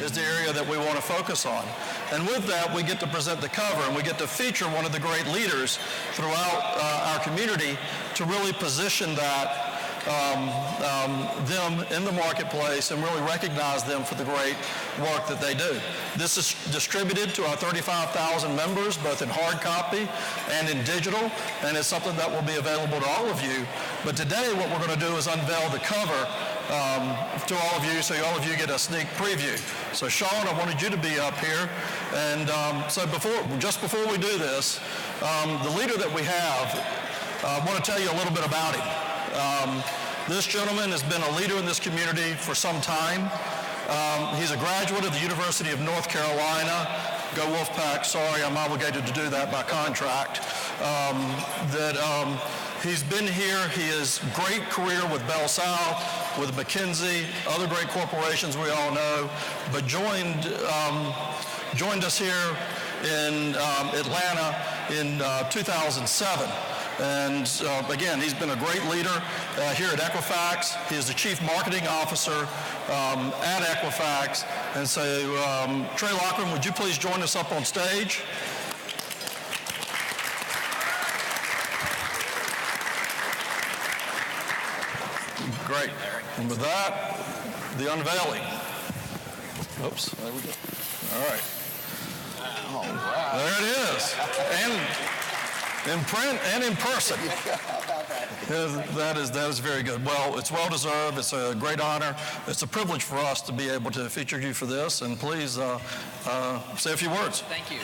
is the area that we want to focus on. And with that, we get to present the cover, and we get to feature one of the great leaders throughout our community to really position that them in the marketplace and really recognize them for the great work that they do. This is distributed to our 35,000 members, both in hard copy and in digital, and it's something that will be available to all of you. But today what we're going to do is unveil the cover to all of you, so all of you get a sneak preview. So Sean, I wanted you to be up here, and so just before we do this, the leader that we have, I want to tell you a little bit about him. This gentleman has been a leader in this community for some time. He's a graduate of the University of North Carolina. Go Wolfpack, sorry, I'm obligated to do that by contract. He's been here. He has great career with Bell South, with McKinsey, other great corporations we all know, but joined us here in Atlanta in 2007. And again, he's been a great leader here at Equifax. He is the Chief Marketing Officer at Equifax. And so, Trey Lockram, would you please join us up on stage? Great. And with that, the unveiling. Oops, there we go. All right. All right. There it is. And in print and in person. That is very good. Well, it's well deserved. It's a great honor. It's a privilege for us to be able to feature you for this. And please say a few words. Thank you.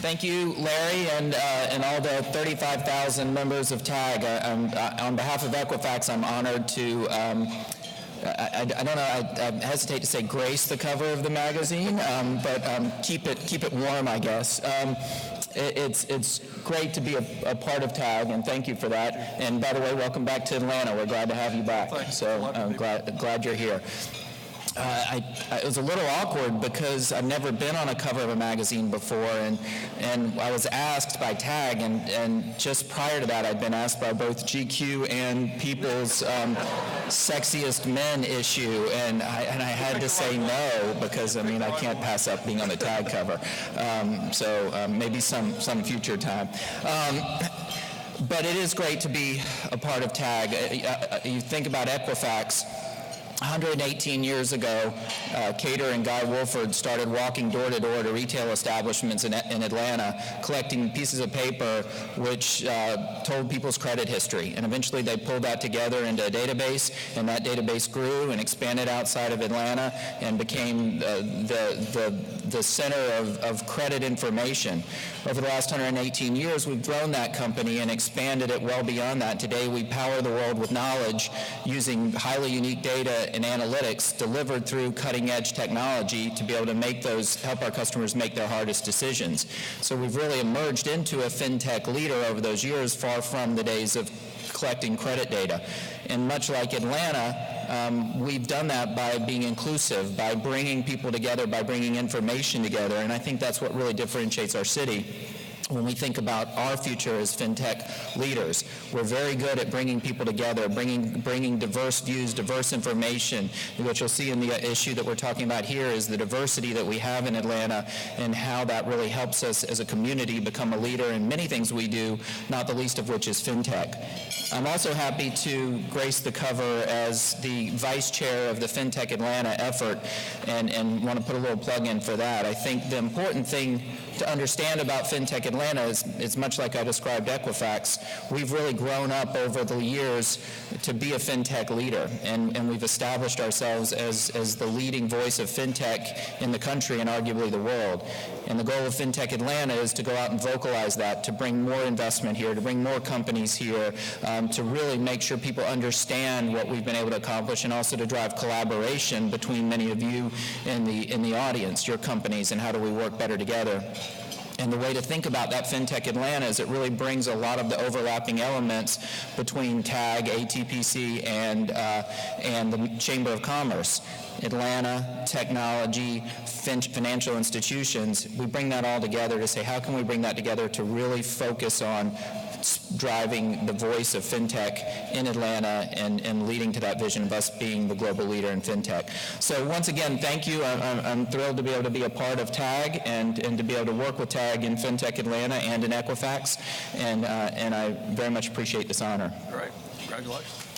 Thank you, Larry, and all the 35,000 members of TAG. On behalf of Equifax, I'm honored to. I don't know. I hesitate to say grace the cover of the magazine, but keep it warm, I guess. It's great to be a part of TAG, and thank you for that. And by the way, welcome back to Atlanta. We're glad to have you back. So I'm glad you're here. It was a little awkward because I've never been on a cover of a magazine before, and I was asked by TAG, and just prior to that I'd been asked by both GQ and People's Sexiest Men issue, and I had to say no because, I mean, I can't pass up being on the TAG cover. So maybe some future time. But it is great to be a part of TAG. You think about Equifax. 118 years ago, Cater and Guy Wolford started walking door to door to retail establishments in Atlanta, collecting pieces of paper which told people's credit history. And eventually they pulled that together into a database, and that database grew and expanded outside of Atlanta and became the center of credit information. Over the last 118 years, we've grown that company and expanded it well beyond that. Today, we power the world with knowledge using highly unique data and analytics delivered through cutting-edge technology to be able to help our customers make their hardest decisions. So we've really emerged into a fintech leader over those years, far from the days of collecting credit data. And much like Atlanta, we've done that by being inclusive, by bringing people together, by bringing information together, and I think that's what really differentiates our city. When we think about our future as fintech leaders, we're very good at bringing people together, bringing diverse views, diverse information. And what you'll see in the issue that we're talking about here is the diversity that we have in Atlanta and how that really helps us as a community become a leader in many things we do, not the least of which is fintech. I'm also happy to grace the cover as the vice chair of the FinTech Atlanta effort, and want to put a little plug in for that. I think the important thing to understand about FinTech Atlanta is much like I described Equifax. We've really grown up over the years to be a FinTech leader, and we've established ourselves as the leading voice of FinTech in the country and arguably the world. And the goal of FinTech Atlanta is to go out and vocalize that, to bring more investment here, to bring more companies here, to really make sure people understand what we've been able to accomplish, and also to drive collaboration between many of you in the audience, your companies, and how do we work better together. And the way to think about that FinTech Atlanta is it really brings a lot of the overlapping elements between TAG, ATPC, and the Chamber of Commerce. Atlanta, technology, financial institutions, we bring that all together to say, how can we bring that together to really focus on driving the voice of fintech in Atlanta and leading to that vision of us being the global leader in fintech. So once again, thank you. I'm thrilled to be able to be a part of TAG and to be able to work with TAG in Fintech Atlanta and in Equifax, and I very much appreciate this honor. Great. Congratulations.